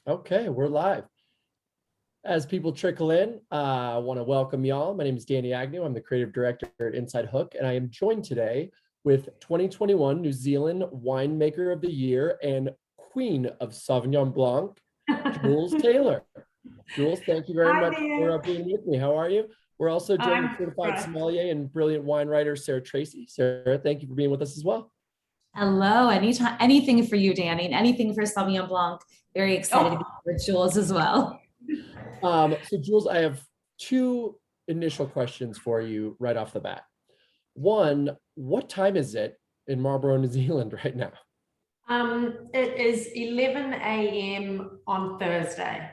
Okay, we're live. As people trickle in, I want to welcome y'all. My name is Danny Agnew. I'm the creative director at InsideHook, and I am joined today with 2021 New Zealand Winemaker of the Year and Queen of Sauvignon Blanc, JulesTaylor. Jules, thank you very Hi much for there. being with me. How are you? We're also joined with I'm certified great. sommelier and brilliant wine writer, Sarah Tracey. Sarah, thank you for being with us as well. Hello, anytime, anything for you, Danny, and anything for Sauvignon Blanc. Very excited to be Oh, here with Jules as well. So Jules, I have two initial questions for you right off the bat. One, what time is it in Marlborough, New Zealand right now? it is 11 a.m. on Thursday.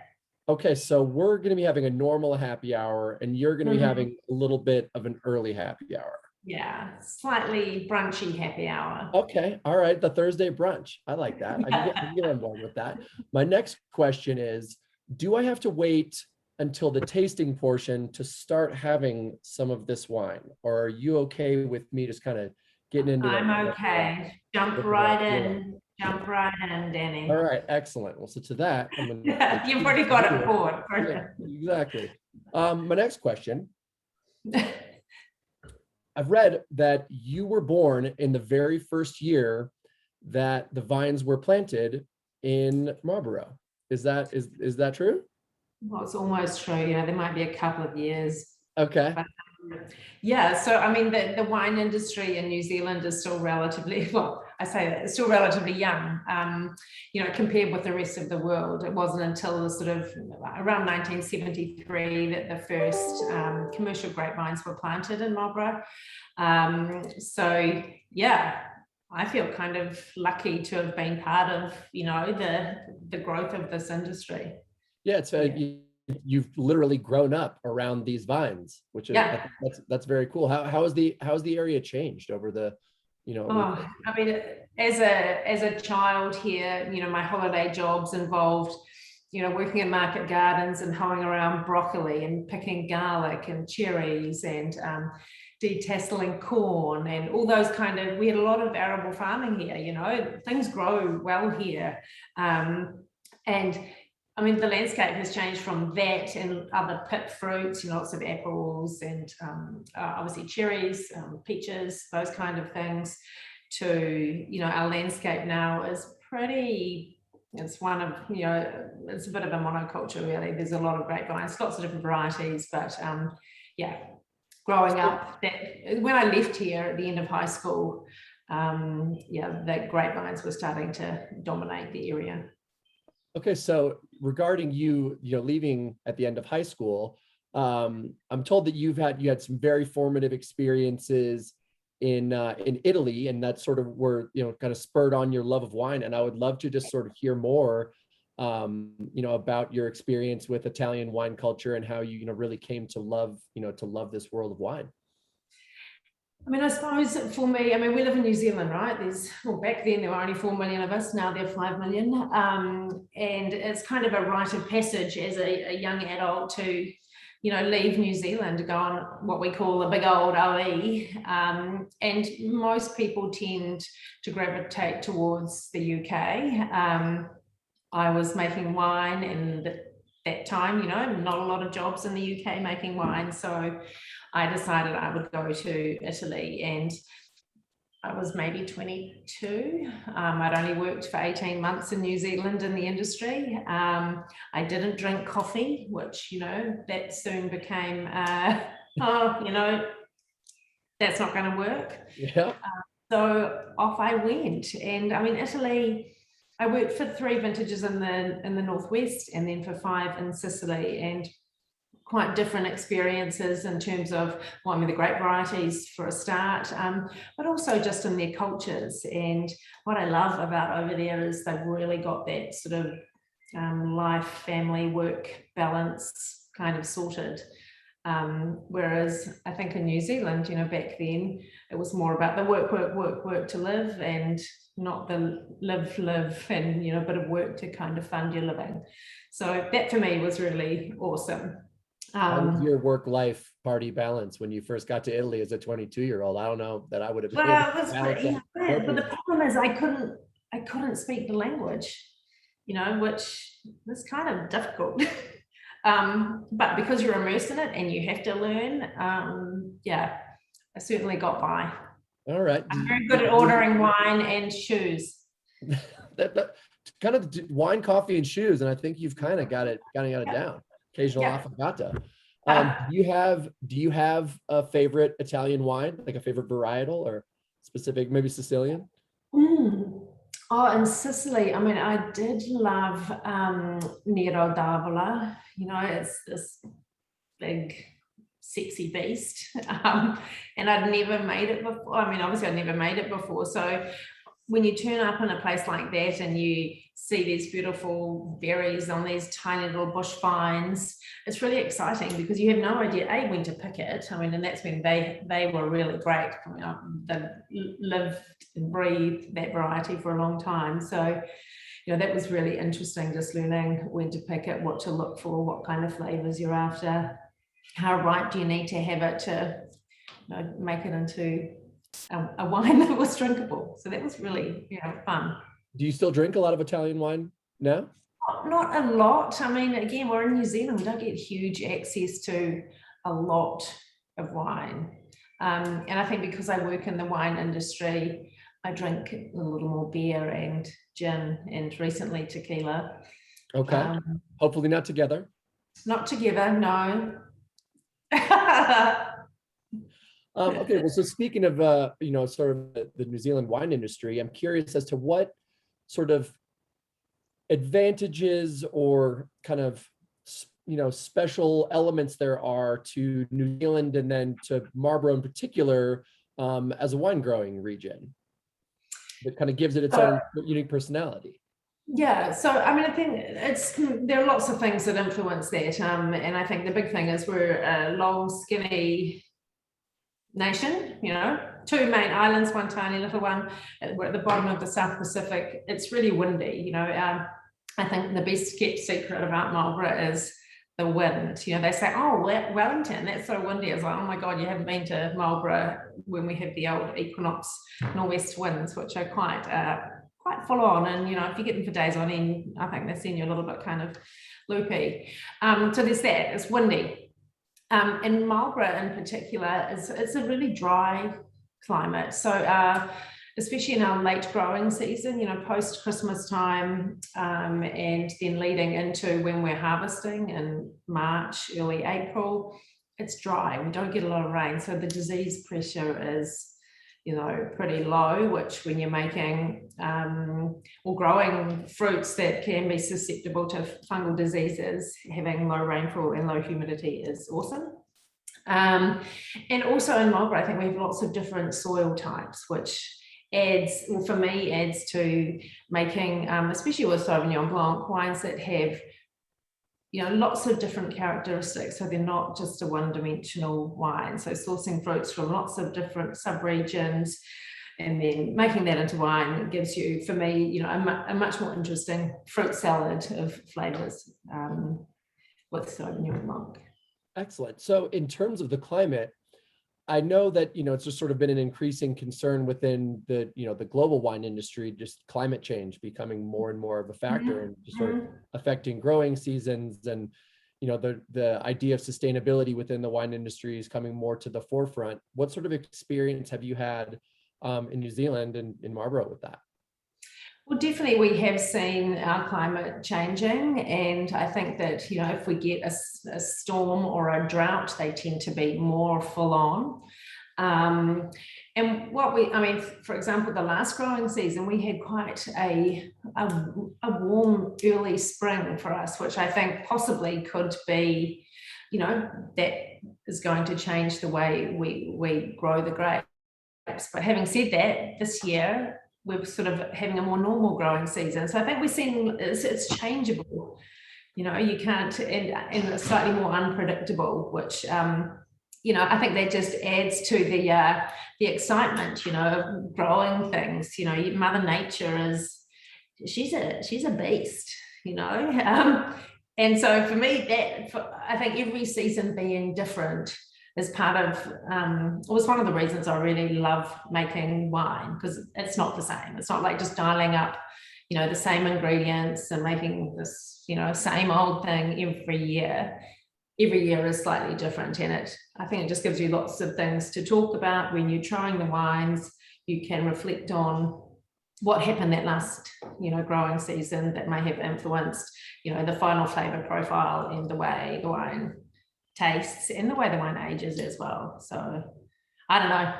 Okay, so we're going to be having a normal happy hour and you're going to be having a little bit of an early happy hour. Yeah, slightly brunchy happy hour. Okay, all right, the Thursday brunch. I like that. I can get on board with that. My next question is, do I have to wait until the tasting portion to start having some of this wine? Or are you okay with me just kind of getting into it? I'm okay. Jump right in. Jump right in, Danny. All right, excellent. Well, so to that, I'm going to You've already got it forward. Yeah, exactly. My next question. I've read that you were born in the very first year that the vines were planted in Marlborough. Is that true? Well, it's almost true. You know, there might be a couple of years. Okay. But, yeah, so I mean, the wine industry in New Zealand is still relatively, well, I say that it's still relatively young, you know, compared with the rest of the world. It wasn't until the sort of around 1973 that the first commercial grapevines were planted in Marlborough. So yeah, I feel kind of lucky to have been part of, you know, the growth of this industry. Yeah, it's you've literally grown up around these vines, which is that's very cool. How's the area changed over the, you know? Oh, I mean, as a child here, you know, my holiday jobs involved, you know, working in market gardens and hoeing around broccoli and picking garlic and cherries and detasseling corn and all those kind of, we had a lot of arable farming here, you know, things grow well here. And I mean, the landscape has changed from that and other pit fruits, you know, lots of apples and obviously cherries, peaches, those kind of things, to, you know, our landscape now is pretty, it's one of, you know, it's a bit of a monoculture really. There's a lot of grapevines, lots of different varieties, but yeah, growing up, that when I left here at the end of high school, yeah, the grapevines were starting to dominate the area. Okay, so regarding you know, leaving at the end of high school, I'm told that you had some very formative experiences in Italy, and that sort of were, you know, kind of spurred on your love of wine. And I would love to just sort of hear more, you know, about your experience with Italian wine culture and how you know, really came to love, you know, to love this world of wine. I mean, I suppose for me, I mean, we live in New Zealand, right? Well, back then there were only 4 million of us, now there are 5 million. And it's kind of a rite of passage as a young adult to, you know, leave New Zealand to go on what we call a big old OE. And most people tend to gravitate towards the UK. I was making wine and at that time, you know, not a lot of jobs in the UK making wine. So I decided I would go to Italy, and I was maybe 22. I'd only worked for 18 months in New Zealand in the industry. I didn't drink coffee, which, you know, that soon became, oh, you know, that's not going to work. Yeah. So off I went. And I mean, Italy, I worked for 3 vintages in the Northwest and then for 5 in Sicily, and quite different experiences in terms of, well, I mean, the grape varieties for a start, but also just in their cultures. And what I love about over there is they've really got that sort of life, family, work balance kind of sorted. Whereas I think in New Zealand, you know, back then it was more about the work to live, and not the live and, you know, a bit of work to kind of fund your living. So that for me was really awesome. How was your work-life party balance when you first got to Italy as a 22-year-old? I don't know that I would have been Well, able it was to balance pretty that. hard, but the problem is I couldn't speak the language. which is kind of difficult. But because you're immersed in it and you have to learn, I certainly got by. All right. I'm very good at ordering wine and shoes. that kind of wine, coffee, and shoes, and I think you've kind of got it down. Occasional affogato. Do you have a favorite Italian wine, like a favorite varietal or specific, maybe Sicilian? Oh, in Sicily, I mean, I did love Nero d'Avola. It's this big, sexy beast. And I'd never made it before. I mean, obviously I'd never made it before. So when you turn up in a place like that and you see these beautiful berries on these tiny little bush vines, it's really exciting because you have no idea, when to pick it. I mean, and that's when they were really great. I mean, they've lived and breathed that variety for a long time. So, that was really interesting, just learning when to pick it, what to look for, what kind of flavors you're after, how ripe do you need to have it to make it into a wine that was drinkable. So that was really, fun. Do you still drink a lot of Italian wine now? Not a lot. I mean, again, we're in New Zealand. We don't get huge access to a lot of wine. And I think because I work in the wine industry, I drink a little more beer and gin and recently tequila. Okay. Hopefully not together. Not together, no. Okay, well, so speaking of, sort of the New Zealand wine industry, I'm curious as to what sort of advantages or kind of, special elements there are to New Zealand and then to Marlborough in particular as a wine growing region that kind of gives it its own unique personality. Yeah, so I mean, I think there are lots of things that influence that, and I think the big thing is we're a long, skinny nation, two main islands, one tiny little one. We're at the bottom of the South Pacific. It's really windy. I think the best kept secret about Marlborough is the wind. They say, oh, Wellington, that's so windy. It's like, oh my God, you haven't been to Marlborough when we have the old equinox northwest winds, which are quite full on. And, if you get them for days on end, I think they send you a little bit kind of loopy. So there's that, it's windy. And Marlborough in particular, it's a really dry climate. So especially in our late growing season, post Christmas time, and then leading into when we're harvesting in March, early April, it's dry. We don't get a lot of rain. So the disease pressure is, pretty low, which when you're making or growing fruits that can be susceptible to fungal diseases, having low rainfall and low humidity is awesome. And also in Marlborough, I think we have lots of different soil types, which adds to making, especially with Sauvignon Blanc, wines that have, lots of different characteristics. So they're not just a one-dimensional wine. So sourcing fruits from lots of different sub-regions and then making that into wine gives you, for me, a much more interesting fruit salad of flavors with Sauvignon Blanc. Excellent. So in terms of the climate, I know that, it's just sort of been an increasing concern within the, the global wine industry, just climate change becoming more and more of a factor and just sort of affecting growing seasons. And, the idea of sustainability within the wine industry is coming more to the forefront. What sort of experience have you had in New Zealand and in Marlborough with that? Well, definitely we have seen our climate changing, and I think that, if we get a storm or a drought, they tend to be more full on. And for example, the last growing season, we had quite a warm early spring for us, which I think possibly could be, that is going to change the way we grow the grapes. But having said that, this year, we're sort of having a more normal growing season. So I think we're seeing it's changeable. You can't, and it's slightly more unpredictable, which, I think that just adds to the excitement, of growing things. Mother Nature she's a beast, and so for me, I think every season being different is part of, was one of the reasons I really love making wine, because it's not the same. It's not like just dialing up, the same ingredients and making this, same old thing every year. Every year is slightly different, and I think it just gives you lots of things to talk about when you're trying the wines. You can reflect on what happened that last, growing season that may have influenced, the final flavor profile and the way the wine tastes and the way the wine ages as well. So I don't know.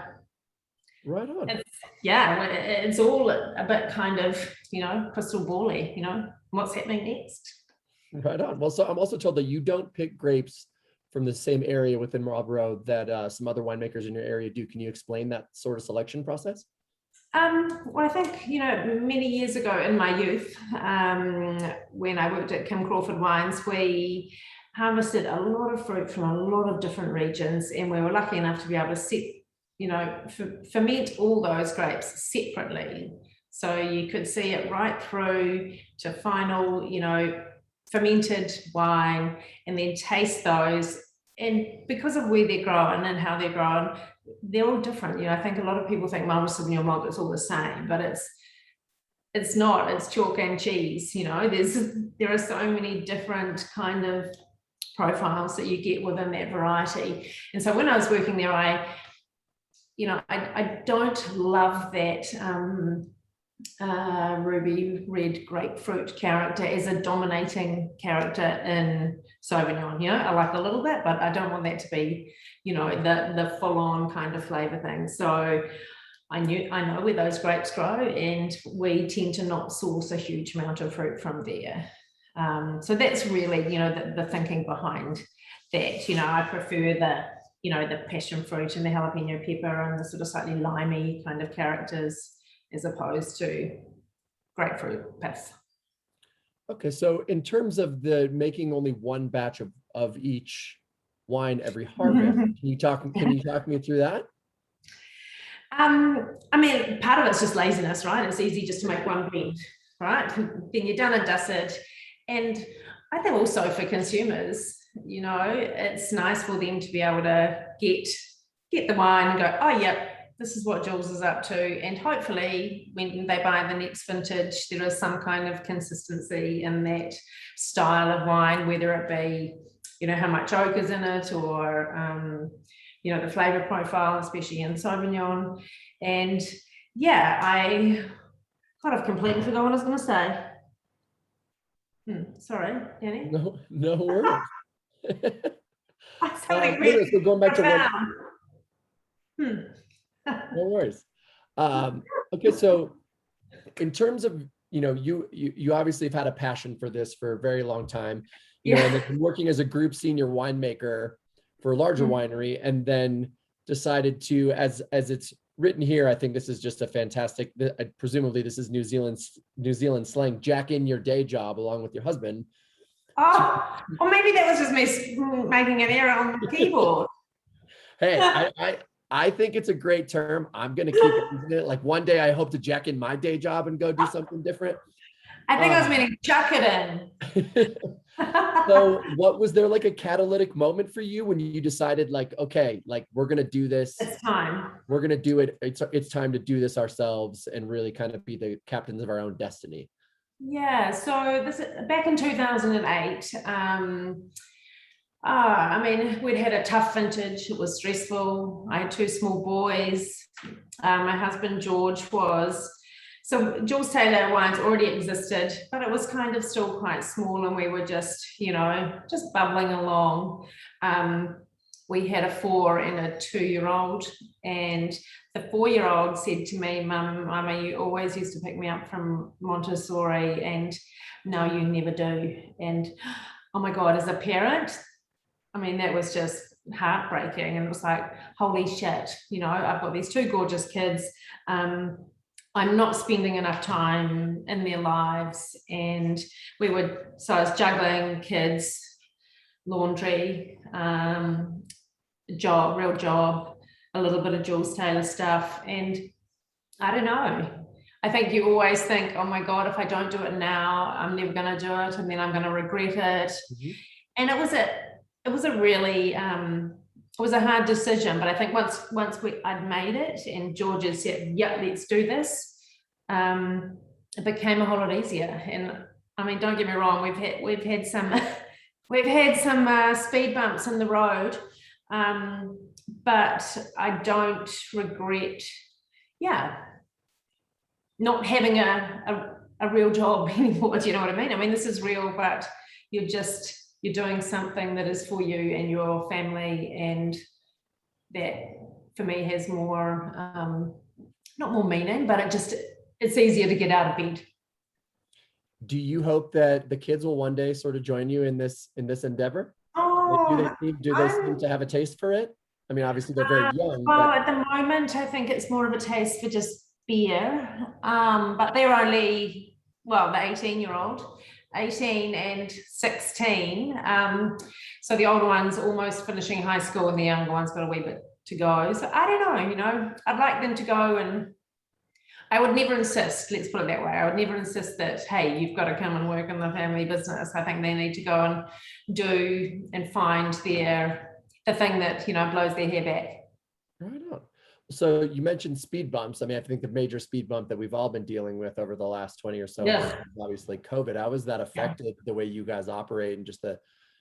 Right on. It's all a bit kind of, crystal ball-y, what's happening next. Right on. Well, so I'm also told that you don't pick grapes from the same area within Marlborough that some other winemakers in your area do. Can you explain that sort of selection process? Well, I think, many years ago in my youth, when I worked at Kim Crawford Wines, we harvested a lot of fruit from a lot of different regions, and we were lucky enough to be able to ferment all those grapes separately. So you could see it right through to final, fermented wine, and then taste those. And because of where they're grown and how they're grown, they're all different. I think a lot of people think Marlborough Sauvignon Blanc is all the same, but it's not. It's chalk and cheese. There are so many different kind of profiles that you get within that variety. And so when I was working there, I don't love that ruby red grapefruit character as a dominating character in Sauvignon. I like a little bit, but I don't want that to be, the full-on kind of flavor thing. So I know where those grapes grow, and we tend to not source a huge amount of fruit from there. So that's really, the thinking behind that. I prefer the passion fruit and the jalapeno pepper and the sort of slightly limey kind of characters, as opposed to grapefruit pith. Okay, so in terms of the making only one batch of each wine every harvest, can you talk me through that? I mean, part of it's just laziness, right? It's easy just to make one blend, right? Then you're done and dusted. And I think also for consumers, it's nice for them to be able to get the wine and go, oh, yeah, this is what Jules is up to. And hopefully when they buy the next vintage, there is some kind of consistency in that style of wine, whether it be, how much oak is in it, or, the flavor profile, especially in Sauvignon. And yeah, I kind of completely forgot what I was going to say. Sorry, Danny. No worries. So going back to one. No worries. Okay, so in terms of, you obviously have had a passion for this for a very long time, and then working as a group senior winemaker for a larger winery, and then decided to, as it's written here, I think this is just a fantastic, presumably this is New Zealand slang, jack in your day job along with your husband. Oh, or maybe that was just me making an error on the keyboard. Hey, I think it's a great term. I'm going to keep using it. Like one day I hope to jack in my day job and go do something different. I think I was meaning chuck it in. So was there like a catalytic moment for you when you decided like, okay, like we're going to do this. It's time. We're going to do it. It's time to do this ourselves and really kind of be the captains of our own destiny. Yeah. So this is back in 2008. I mean, we'd had a tough vintage. It was stressful. I had two small boys. My husband, George, was... So JulesTaylor Wines already existed, but it was kind of still quite small, and we were just bubbling along. We had a 4 and a 2-year-old, and the 4-year-old said to me, Mama, you always used to pick me up from Montessori, and now you never do. And oh my God, as a parent, I mean, that was just heartbreaking. And it was like, holy shit, I've got these 2 gorgeous kids. I'm not spending enough time in their lives. And so I was juggling kids, laundry, real job, a little bit of JulesTaylor stuff. And I don't know. I think you always think, oh my God, if I don't do it now, I'm never going to do it. And then I'm going to regret it. Mm-hmm. And it was a really, it was a hard decision, but I think once I'd made it and George had said, yeah, let's do this, it became a whole lot easier. And I mean, don't get me wrong, we've had some we've had some speed bumps in the road, but I don't regret, not having a real job anymore. Do you know what I mean? I mean, this is real, but you're doing something that is for you and your family, and that for me has more, not more meaning, but it's easier to get out of bed. Do you hope that the kids will one day sort of join you in this endeavor? Oh, Do they seem to have a taste for it? I mean, obviously they're very young. Well, at the moment, I think it's more of a taste for just beer. But they're only, well, the 18-year-old, 18 and 16. So the older one's almost finishing high school and the younger one's got a wee bit to go. So I don't know, I'd like them to go, and I would never insist, let's put it that way. I would never insist that, hey, you've got to come and work in the family business. I think they need to go and do and find the thing that, blows their hair back. Right on. So you mentioned speed bumps. I mean, I think the major speed bump that we've all been dealing with over the last 20 or so years is obviously COVID. How has that affected the way you guys operate and just the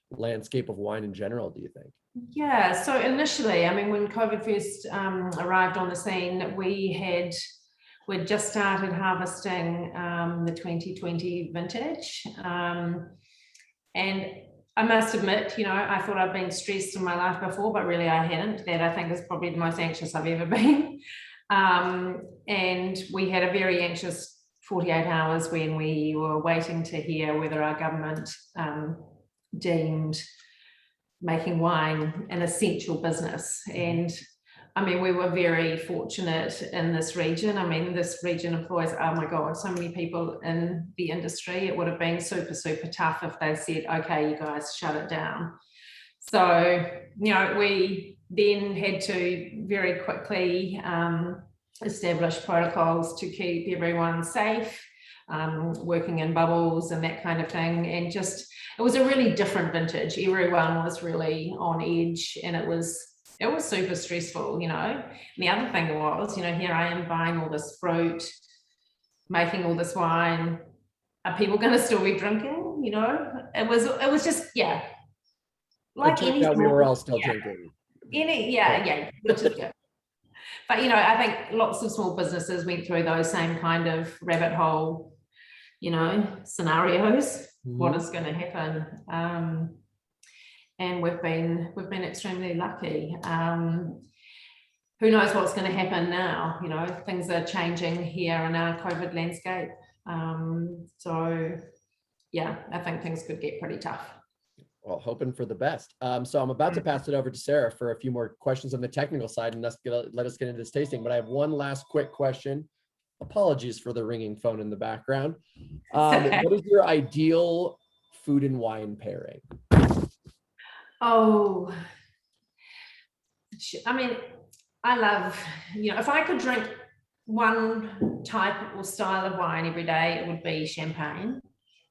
landscape of wine in general, do you think? Yeah, so initially, I mean, when COVID first arrived on the scene, we'd just started harvesting the 2020 vintage. And I must admit, I thought I'd been stressed in my life before, but really I hadn't. That I think is probably the most anxious I've ever been. And we had a very anxious 48 hours when we were waiting to hear whether our government deemed making wine an essential business. And I mean, we were very fortunate in this region. I mean, this region employs, oh my God, so many people in the industry. It would have been super, super tough if they said, okay, you guys shut it down. So, we then had to very quickly establish protocols to keep everyone safe, working in bubbles and that kind of thing. And just, it was a really different vintage. Everyone was really on edge, and it was super stressful, And the other thing was, here I am buying all this fruit, making all this wine. Are people going to still be drinking? It was just, like any. We were all still drinking. Which is good. But, I think lots of small businesses went through those same kind of rabbit hole, scenarios. Mm-hmm. What is going to happen? And we've been extremely lucky. Who knows what's going to happen now? Things are changing here in our COVID landscape. So yeah, I think things could get pretty tough. Well, hoping for the best. So I'm about to pass it over to Sarah for a few more questions on the technical side, and let us get into this tasting. But I have one last quick question. Apologies for the ringing phone in the background. Okay. What is your ideal food and wine pairing? Oh, I mean, I love, if I could drink one type or style of wine every day, it would be champagne,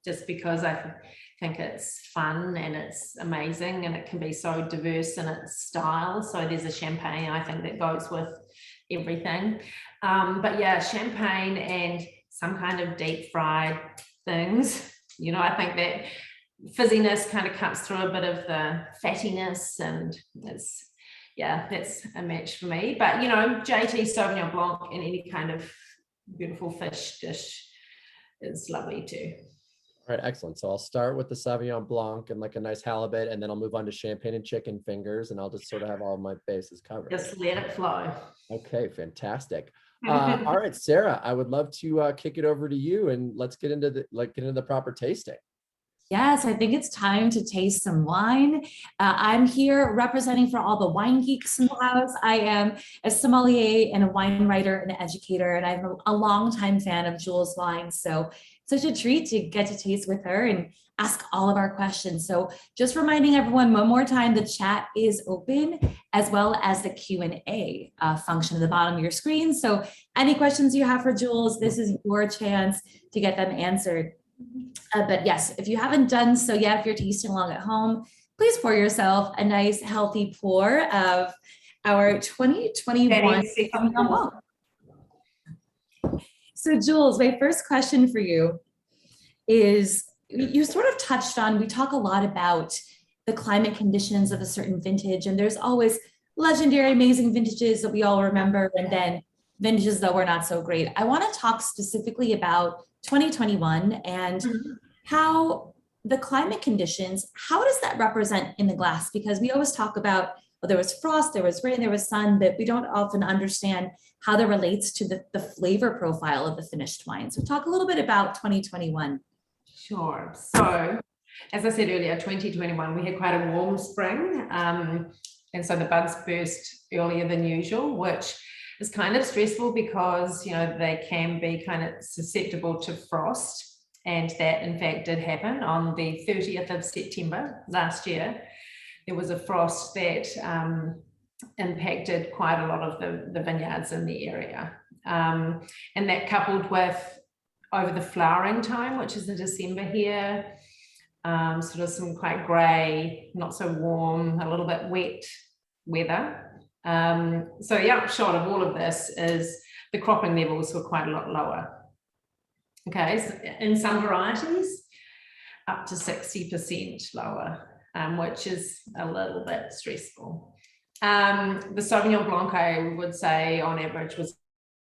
just because I think it's fun and it's amazing and it can be so diverse in its style. So there's a champagne, I think, that goes with everything. But yeah, champagne and some kind of deep fried things, I think that fizziness kind of cuts through a bit of the fattiness, and that's a match for me. But JT Sauvignon Blanc in any kind of beautiful fish dish is lovely too. All right, excellent. So I'll start with the Sauvignon Blanc and like a nice halibut, and then I'll move on to champagne and chicken fingers, and I'll just sort of have all my bases covered. Just let it flow. Okay, fantastic. All right, Sarah, I would love to kick it over to you, and let's get into the proper tasting. Yes, I think it's time to taste some wine. I'm here representing for all the wine geeks in the house. I am a sommelier and a wine writer and an educator, and I'm a longtime fan of Jules' wine. So such a treat to get to taste with her and ask all of our questions. So just reminding everyone one more time, the chat is open, as well as the Q&A function at the bottom of your screen. So any questions you have for Jules, this is your chance to get them answered. But yes, if you haven't done so yet, if you're tasting along at home, please pour yourself a nice healthy pour of our 2021 Sauvignon Blanc. So Jules, my first question for you is, you sort of touched on, we talk a lot about the climate conditions of a certain vintage, and there's always legendary, amazing vintages that we all remember, and then vintages that were not so great. I want to talk specifically about 2021 and how the climate conditions, how does that represent in the glass? Because we always talk about, well, there was frost, there was rain, there was sun, but we don't often understand how that relates to the flavor profile of the finished wine. So talk a little bit about 2021. Sure. So, as I said earlier, 2021, we had quite a warm spring. And so the buds burst earlier than usual, which is kind of stressful because, you know, they can be kind of susceptible to frost. And that, in fact, did happen on the 30th of September last year. There was a frost that impacted quite a lot of the vineyards in the area. And that, coupled with over the flowering time, which is in December here, sort of some quite grey, not so warm, a little bit wet weather. So the upshot of all of this is the cropping levels were quite a lot lower. Okay, so in some varieties, up to 60% lower, which is a little bit stressful. The Sauvignon Blanc, I would say, on average, was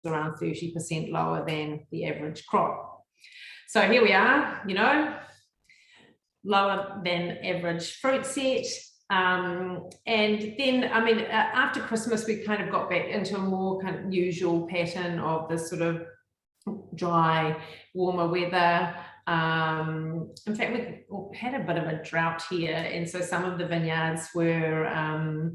around 30% lower than the average crop. So here we are, you know, lower than average fruit set. And then, I mean, after Christmas, we kind of got back into a more kind of usual pattern of this sort of dry, warmer weather. In fact, we had a bit of a drought here, and so some of the vineyards were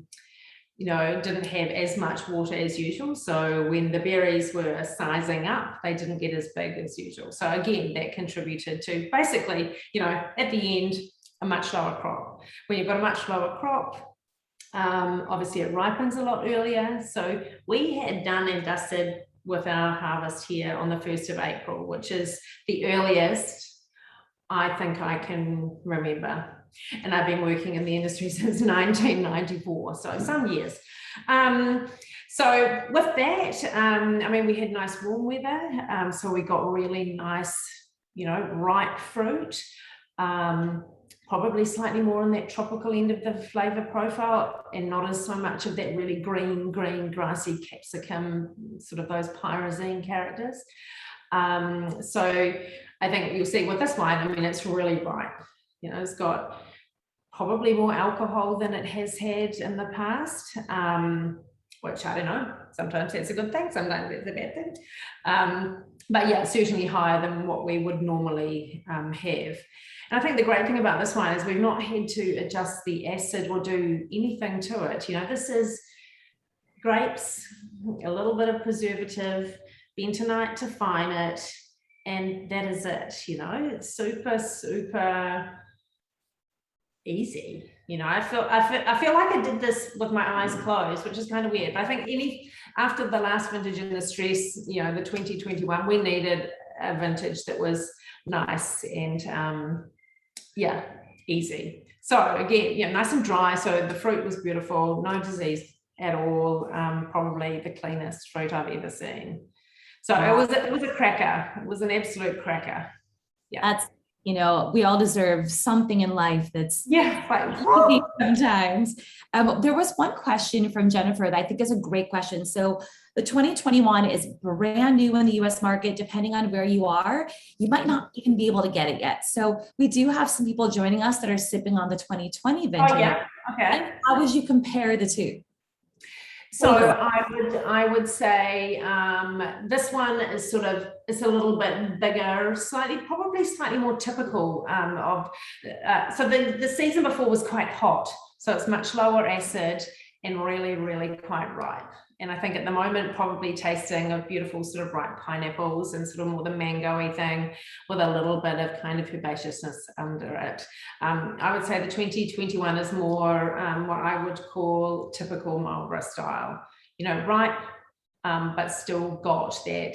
you know, didn't have as much water as usual. So when the berries were sizing up, they didn't get as big as usual. So again, that contributed to basically, you know, at the end, a much lower crop. When you've got a much lower crop, obviously it ripens a lot earlier. So we had done and dusted with our harvest here on the 1st of April, which is the earliest I think I can remember. And I've been working in the industry since 1994, so some years. So with that, I mean, we had nice warm weather, so we got really nice, you know, ripe fruit, probably slightly more on that tropical end of the flavour profile, and not as so much of that really green, grassy capsicum, sort of those pyrazine characters. So I think you'll see with this wine, I mean, it's really ripe. You know, it's got probably more alcohol than it has had in the past, which I don't know, sometimes that's a good thing, sometimes it's a bad thing. But yeah, certainly higher than what we would normally have. And I think the great thing about this wine is we've not had to adjust the acid or do anything to it. You know, this is grapes, a little bit of preservative, bentonite to fine it, and that is it. You know, it's super easy. You know, I feel like I did this with my eyes closed, which is kind of weird. But I think after the last vintage in the stress, you know, the 2021, we needed a vintage that was nice and yeah, easy. So again, yeah, nice and dry. So the fruit was beautiful, no disease at all. Probably the cleanest fruit I've ever seen. So wow. It was a cracker. It was an absolute cracker. Yeah. That's, you know, we all deserve something in life that's like sometimes. There was one question from Jennifer that I think is a great question. So the 2021 is brand new in the US market. Depending on where you are, you might not even be able to get it yet. So we do have some people joining us that are sipping on the 2020 vintage. Oh yeah, okay. How would you compare the two? So I would say this one is it's a little bit bigger, probably slightly more typical of. So the season before was quite hot, so it's much lower acid and really quite ripe. And I think at the moment, probably tasting of beautiful sort of ripe pineapples and sort of more the mango-y thing with a little bit of kind of herbaceousness under it. I would say the 2021 is more what I would call typical Marlborough style, you know, ripe, but still got that,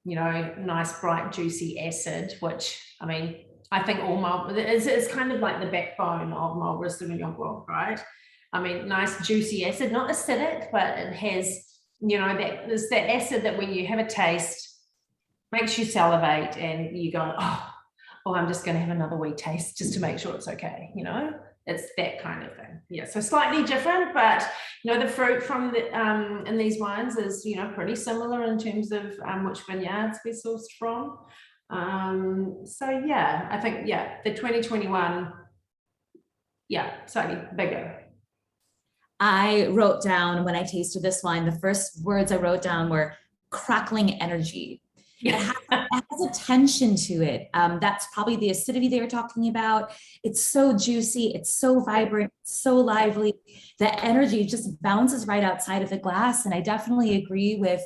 you know, nice, bright, juicy acid, which, I mean, I think all Marlborough, it's kind of like the backbone of Marlborough Sauvignon Blanc, right? I mean, nice juicy acid, not acidic, but it has, you know, there's that acid that when you have a taste, makes you salivate, and you go, oh, I'm just going to have another wee taste just to make sure it's okay. It's that kind of thing. Yeah, so slightly different, but the fruit from the in these wines is pretty similar in terms of which vineyards we're sourced from. So yeah, I think the 2021, slightly bigger. I wrote down, when I tasted this wine, the first words I wrote down were crackling energy. It has a tension to it. That's probably the acidity they were talking about. It's so juicy, it's so vibrant, so lively. The energy just bounces right outside of the glass. And I definitely agree with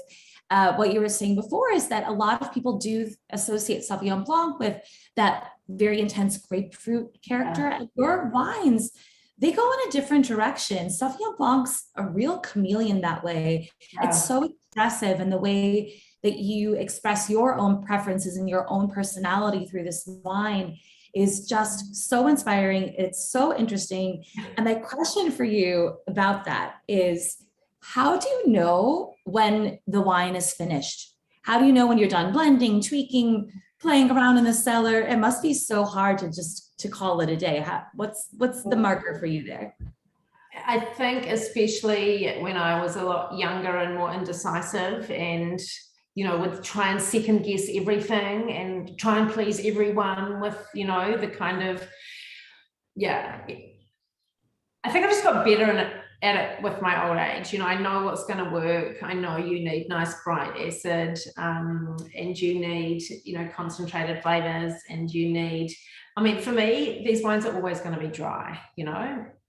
what you were saying before, is that a lot of people do associate Sauvignon Blanc with that very intense grapefruit character. And your wines, they go in a different direction. Sauvignon Blanc's a real chameleon that way. Yeah. It's so expressive, and the way that you express your own preferences and your own personality through this wine is just so inspiring. It's so interesting. And my question for you about that is, how do you know when the wine is finished? How do you know when you're done blending, tweaking, playing around in the cellar? It must be so hard to call it a day. What's the marker for you there? I think especially when I was a lot younger and more indecisive, and would try and second guess everything and try and please everyone with the kind of I think I just got better at it with my old age. I know what's going to work. I know you need nice bright acid, and you need concentrated flavors, and you need, for me, these wines are always going to be dry.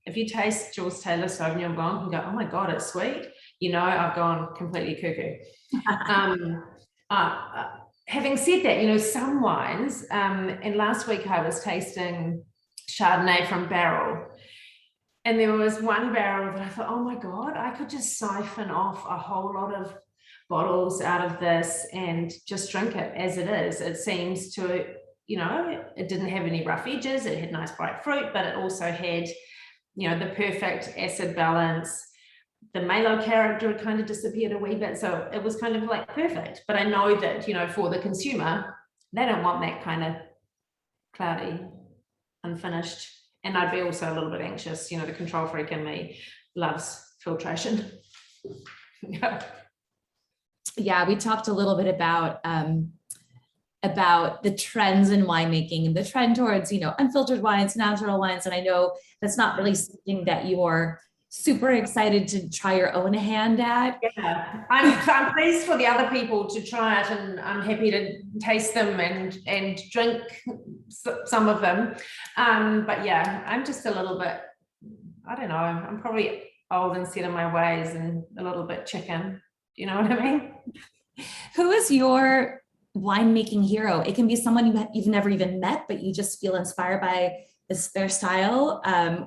If you taste JulesTaylor Sauvignon Blanc and go, oh my God, it's sweet, I've gone completely cuckoo. Having said that, some wines, and last week I was tasting Chardonnay from barrel, and there was one barrel that I thought, oh my God, I could just siphon off a whole lot of bottles out of this and just drink it as it is. It seems to, it didn't have any rough edges. It had nice bright fruit, but it also had, the perfect acid balance. The Malo character had kind of disappeared a wee bit. So it was kind of like perfect. But I know that, for the consumer, they don't want that kind of cloudy, unfinished. And I'd be also a little bit anxious. The control freak in me loves filtration. Yeah, we talked a little bit about the trends in winemaking and the trend towards, unfiltered wines, natural wines. And I know that's not really something that you're super excited to try your own hand at. Yeah, I'm pleased for the other people to try it, and I'm happy to taste them and drink some of them. But yeah, I'm just a little bit, I don't know, I'm probably old and set in my ways and a little bit chicken. Do you know what I mean? Who is your winemaking hero? It can be someone you've never even met, but you just feel inspired by their style,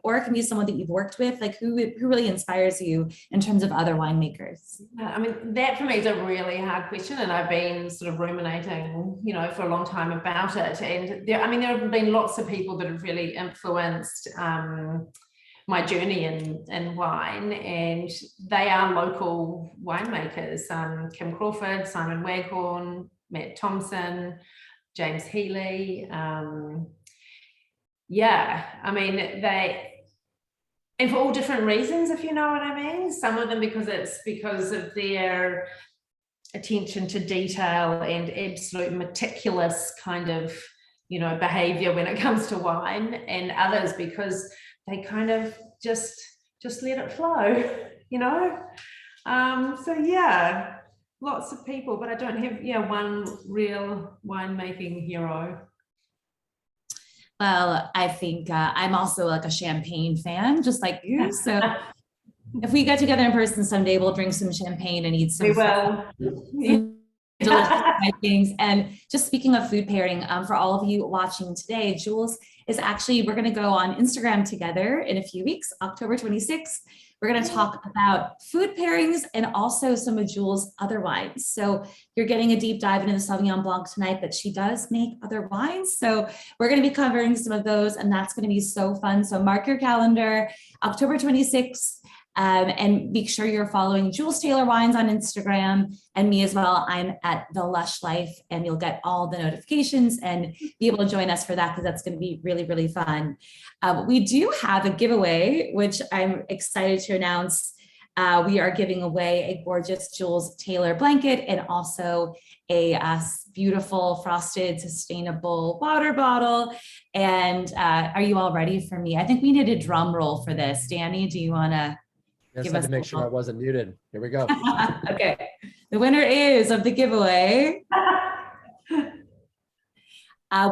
or it can be someone that you've worked with. Like who really inspires you in terms of other winemakers? That for me is a really hard question, and I've been sort of ruminating, for a long time about it. And there have been lots of people that have really influenced my journey in wine, and they are local winemakers. Kim Crawford, Simon Waghorn, Matt Thompson, James Healy. And for all different reasons, if you know what I mean. Some of them because of their attention to detail and absolute meticulous kind of, behavior when it comes to wine, and others because they kind of just let it flow, So yeah, lots of people, but I don't have one real winemaking hero. Well, I think I'm also like a champagne fan, just like you. So if we get together in person someday, we'll drink some champagne and eat some. We will. Delicious things. And just speaking of food pairing, for all of you watching today, Jules is we're going to go on Instagram together in a few weeks, October 26th. We're going to talk about food pairings and also some of Jules' other wines. So you're getting a deep dive into the Sauvignon Blanc tonight, but she does make other wines. So we're going to be covering some of those, and that's going to be so fun. So mark your calendar, October 26th. And make sure you're following JulesTaylor Wines on Instagram and me as well. I'm at The Lush Life, and you'll get all the notifications and be able to join us for that, because that's going to be really, really fun. We do have a giveaway, which I'm excited to announce. We are giving away a gorgeous JulesTaylor blanket and also a beautiful frosted sustainable water bottle. And are you all ready for me? I think we need a drum roll for this. Danny, do you want to Just had to make sure I wasn't muted. Here we go. Okay. The winner is of the giveaway.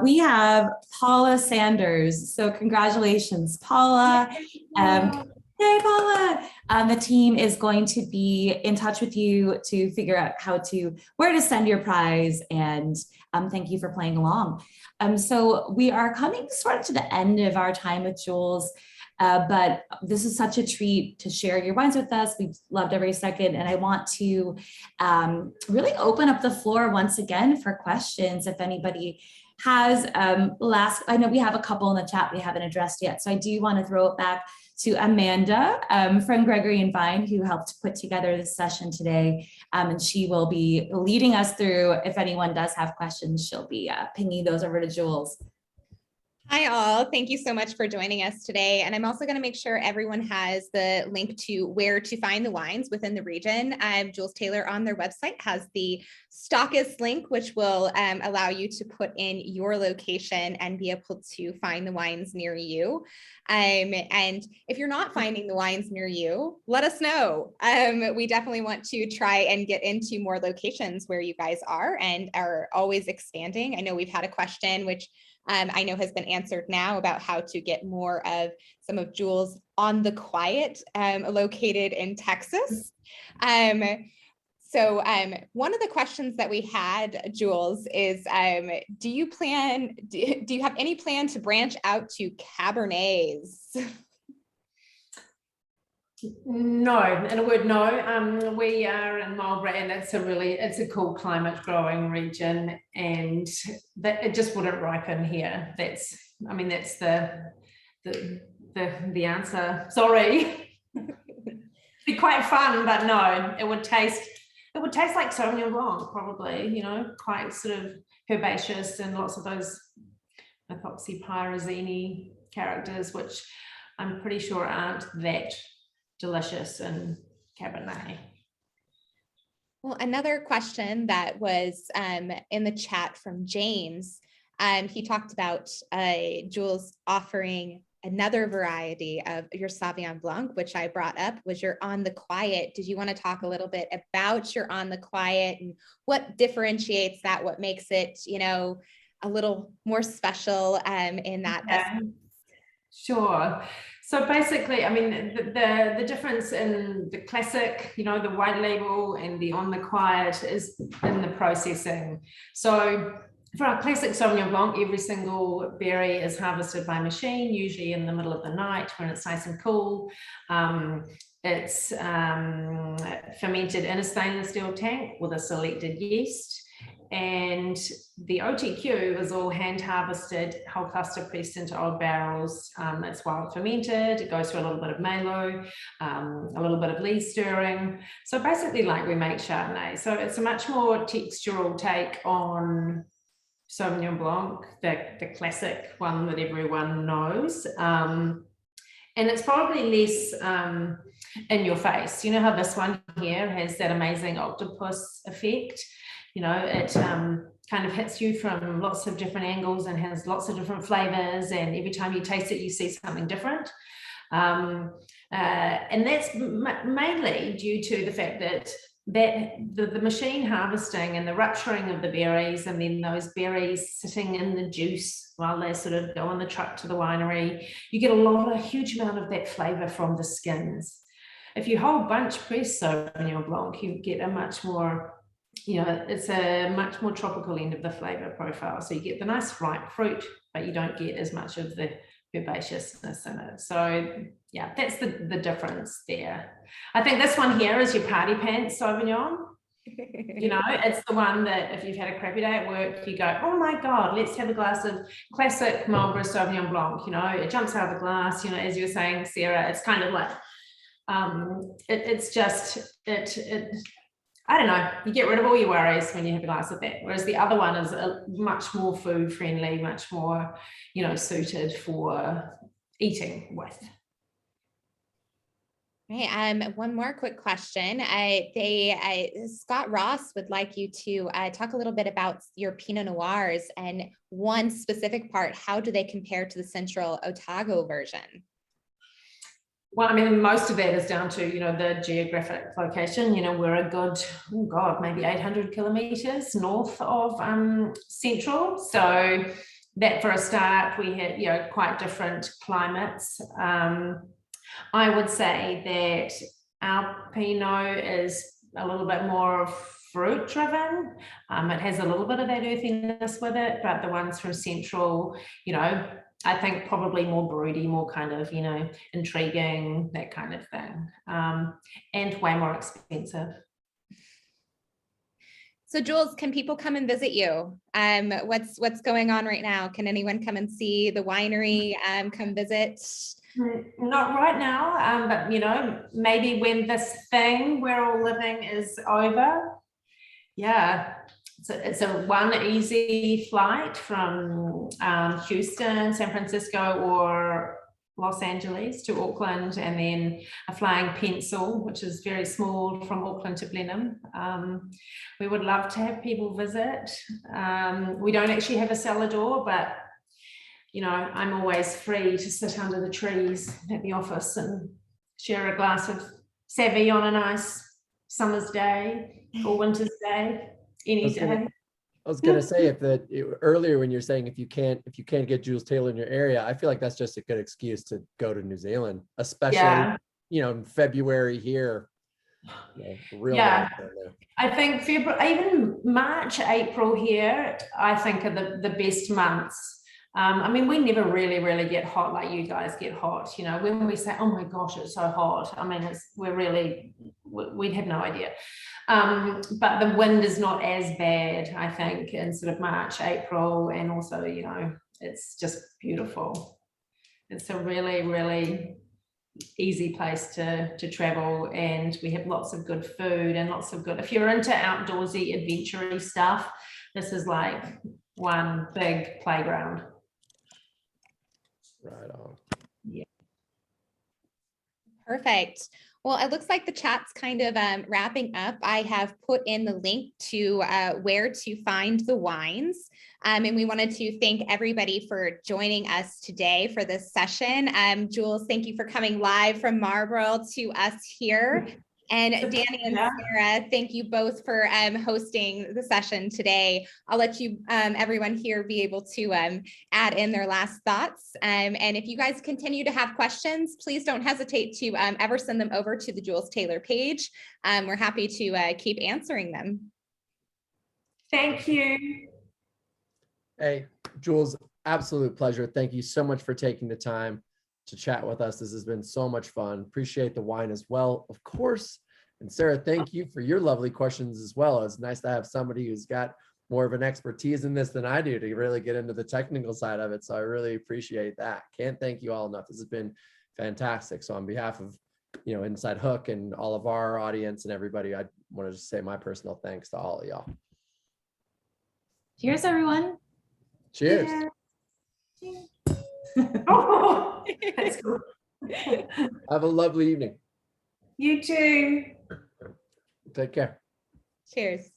We have Paula Sanders. So congratulations, Paula. Hey, Paula. The team is going to be in touch with you to figure out where to send your prize. And thank you for playing along. So we are coming sort of to the end of our time with Jules. But this is such a treat to share your wines with us. We've loved every second. And I want to really open up the floor once again for questions. If anybody has I know we have a couple in the chat we haven't addressed yet. So I do want to throw it back to Amanda from Gregory and Vine, who helped put together this session today. And she will be leading us through. If anyone does have questions, she'll be pinging those over to Jules. Hi all, thank you so much for joining us today. And I'm also going to make sure everyone has the link to where to find the wines within the region. JulesTaylor on their website has the stockist link, which will allow you to put in your location and be able to find the wines near you. And if you're not finding the wines near you, let us know. We definitely want to try and get into more locations where you guys are and are always expanding. I know we've had a question, which I know has been answered now, about how to get more of some of Jules on the quiet located in Texas. So one of the questions that we had, Jules, is do you have any plan to branch out to Cabernets? No, in a word, no. We are in Marlborough, and it's a cool climate growing region, and that it just wouldn't ripen here. That's the answer. Sorry. Be quite fun, but no, it would taste like Sauvignon Blanc, probably, quite sort of herbaceous and lots of those methoxy pyrazine characters, which I'm pretty sure aren't that delicious and Cabernet. Well, another question that was in the chat from James, he talked about Jules offering another variety of your Sauvignon Blanc, which I brought up, was your On the Quiet. Did you want to talk a little bit about your On the Quiet and what differentiates that, what makes it, a little more special in that? Yeah. Sure. So basically, the difference in the classic, the white label and the On the Quiet is in the processing. So for our classic Sauvignon Blanc, every single berry is harvested by machine, usually in the middle of the night when it's nice and cool. It's fermented in a stainless steel tank with a selected yeast. And the OTQ is all hand harvested, whole cluster pressed into old barrels. It's wild fermented. It goes through a little bit of malo, a little bit of lees stirring. So basically, like we make Chardonnay. So it's a much more textural take on Sauvignon Blanc, the classic one that everyone knows. And it's probably less in your face. You know how this one here has that amazing octopus effect? It kind of hits you from lots of different angles and has lots of different flavors. And every time you taste it, you see something different. And that's mainly due to the fact that the machine harvesting and the rupturing of the berries, and then those berries sitting in the juice while they sort of go on the truck to the winery, you get a huge amount of that flavor from the skins. If you whole bunch press Sauvignon Blanc, you get a much more, it's a much more tropical end of the flavor profile. So you get the nice ripe fruit, but you don't get as much of the herbaceousness in it. So yeah, that's the difference there. I think this one here is your party pants Sauvignon. It's the one that if you've had a crappy day at work, you go, oh my God, let's have a glass of classic Marlborough Sauvignon Blanc. It jumps out of the glass, as you were saying, Sarah, it's kind of like It's just, I don't know, you get rid of all your worries when you have a glass of that. Whereas the other one is much more food friendly, much more, suited for eating with. Right. One more quick question. Scott Ross would like you to talk a little bit about your Pinot Noirs, and one specific part. How do they compare to the Central Otago version? Well, I mean, most of that is down to, the geographic location. We're a good, maybe 800 kilometers north of Central. So that, for a start, we had, quite different climates. I would say that our Pinot is a little bit more fruit driven. It has a little bit of that earthiness with it, but the ones from Central, I think probably more broody, more kind of, intriguing, that kind of thing, and way more expensive. So Jules, can people come and visit you? What's going on right now? Can anyone come and see the winery, come visit? Not right now, but maybe when this thing we're all living is over. Yeah, it's a one easy flight from Houston, San Francisco, or Los Angeles to Auckland, and then a flying pencil, which is very small, from Auckland to Blenheim. We would love to have people visit. We don't actually have a cellar door, but I'm always free to sit under the trees at the office and share a glass of Savvy on a nice summer's day or winter's day, any day. I was gonna say, earlier when you're saying if you can't get JulesTaylor in your area, I feel like that's just a good excuse to go to New Zealand, especially in February here. Yeah, I think February, even March, April here, I think are the best months. I mean, we never really get hot like you guys get hot. When we say, oh my gosh, it's so hot, I mean, we'd have no idea. But the wind is not as bad, I think, in sort of March, April, and also, it's just beautiful. It's a really easy place to travel, and we have lots of good food and lots of good, if you're into outdoorsy, adventure-y stuff, this is like one big playground. Right on. Yeah. Perfect. Well, it looks like the chat's kind of wrapping up. I have put in the link to where to find the wines. And we wanted to thank everybody for joining us today for this session. Jules, thank you for coming live from Marlborough to us here. And Danny and Sarah, thank you both for hosting the session today. I'll let you, everyone here, be able to add in their last thoughts. And if you guys continue to have questions, please don't hesitate to ever send them over to the JulesTaylor page. We're happy to keep answering them. Thank you. Hey, Jules, absolute pleasure. Thank you so much for taking the time to chat with us. This has been so much fun. Appreciate the wine as well, of course. And Sarah, thank you for your lovely questions as well. It's nice to have somebody who's got more of an expertise in this than I do to really get into the technical side of it. So I really appreciate that. Can't thank you all enough. This has been fantastic. So on behalf of, InsideHook and all of our audience and everybody, I want to just say my personal thanks to all of y'all. Cheers, everyone. Cheers. Yeah. Oh, that's cool. Have a lovely evening. You too. Take care. Cheers.